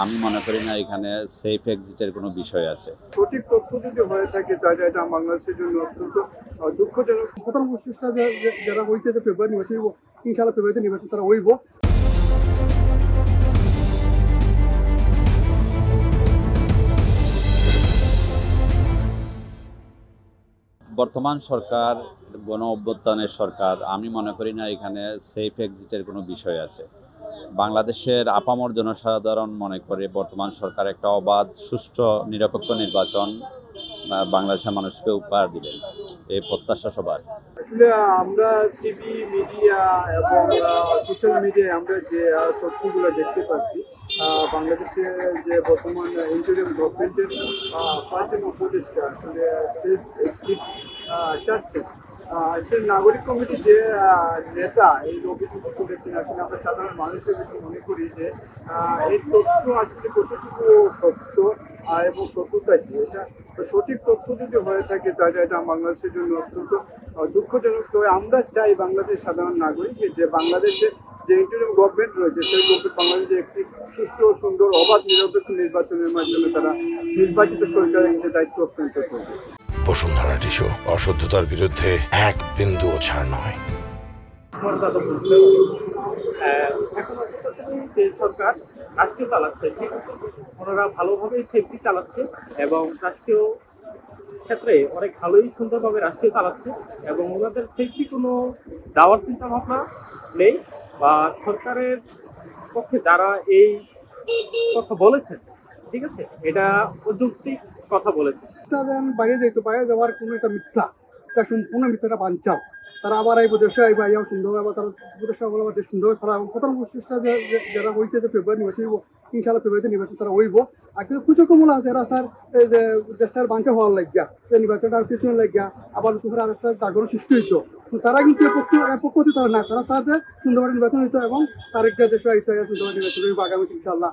আমি মনে করি না এখানে সেফ এক্সিটের কোনো বিষয় আছে। সঠিক তথ্য যদি হয়ে থাকে তাহলে এটা বাংলাদেশের জন্য অত্যন্ত দুঃখজনক। প্রধান প্রচেষ্টা যারা হয়েছে যে ফেব্রুয়ারি নির্বাচন ইনশাআল্লাহ ফেব্রুয়ারিতে নির্বাচন তারা হইব। বর্তমান সরকার গণ অভ্যুত্থানের সরকার, আমি মনে করি না এখানে সেফ এক্সিটের কোনো বিষয় আছে। বাংলাদেশের আপামর জনসাধারণ মনে করে বর্তমান সরকার একটা অবাধ, সুষ্ঠু, নিরপেক্ষ নির্বাচন বাংলাদেশের মানুষকে উপহার দিবেন, এই প্রত্যাশা সবার। আসলে আমরা টিভি মিডিয়া এবং সোশ্যাল মিডিয়ায় আমরা যে তথ্যগুলো দেখতে পাচ্ছি, বাংলাদেশের যে বর্তমান ইন্টারিম গভর্নমেন্টের পাঁচজন উপদেষ্টা আসলে চাচ্ছেন। সে নাগরিক কমিটির যে নেতা এই অভিযোগ করেছেন, আসলে আমরা সাধারণ মানুষের বেশি মনে করি যে এই তথ্য আসলে কতটুকু সত্য এবং সত্যতা কি, এটা সঠিক তথ্য যদি হয়ে থাকে তাহলে এটা বাংলাদেশের জন্য অত্যন্ত দুঃখজনক। তবে আমরা চাই বাংলাদেশ সাধারণ নাগরিক যে বাংলাদেশে যে ইন্টারিম গভর্নমেন্ট রয়েছে সেই গভর্নমেন্ট বাংলাদেশে একটি সুষ্ঠু সুন্দর অবাধ নিরপেক্ষ নির্বাচনের মাধ্যমে তারা নির্বাচিত সরকারের যে দায়িত্ব হস্তান্তর করবে। বসুন্ধরা টিস্যু, অশুদ্ধতার বিরুদ্ধে এক বিন্দুও ছাড় নয়। এখন যে সরকার রাষ্ট্রীয় চালাচ্ছে, ঠিক আছে, ওনারা ভালোভাবেই সেফটি চালাচ্ছে এবং রাষ্ট্রীয় ক্ষেত্রে অনেক ভালোই সুন্দরভাবে রাষ্ট্রীয় চালাচ্ছে এবং ওনাদের সেফটি কোনো যাওয়ার চিন্তা ভাবনা নেই। বা সরকারের পক্ষে যারা এই কথা বলেছেন, ঠিক আছে, এটা অযৌক্তিক কথা বলেছে। বাইরে যেতে বাইরে যাওয়ার কোনো একটা মিথ্যা, এটা সম্পূর্ণ মিথ্যাটা বাঞ্চাল। তারা আবার এই প্রদেশে আইবা সুন্দরভাবে তারা প্রদেশগুলো সুন্দরভাবে তারা প্রধান প্রচেষ্টা যারা হয়েছে যে ফেব্রুয়ারি নির্বাচন ইনশাআল্লাহ ফেব্রুয়ারিতে নির্বাচন তারা হইব। আর কিন্তু কিছু কমলা আছে এরা স্যার এই যে দেশটার বাঞ্চা হওয়ার লাগিয়া নির্বাচনটা আর পিছনে লাগিয়া আবার নতুন করে আরেকটা জাগরণ সৃষ্টি হইতো। তারা কিন্তু পক্ষতে তারা না, তারা তাদের সুন্দরভাবে নির্বাচন হইতো এবং তারেক দেশে সুন্দরভাবে নির্বাচন হইব আগামী ইনশাআল্লাহ।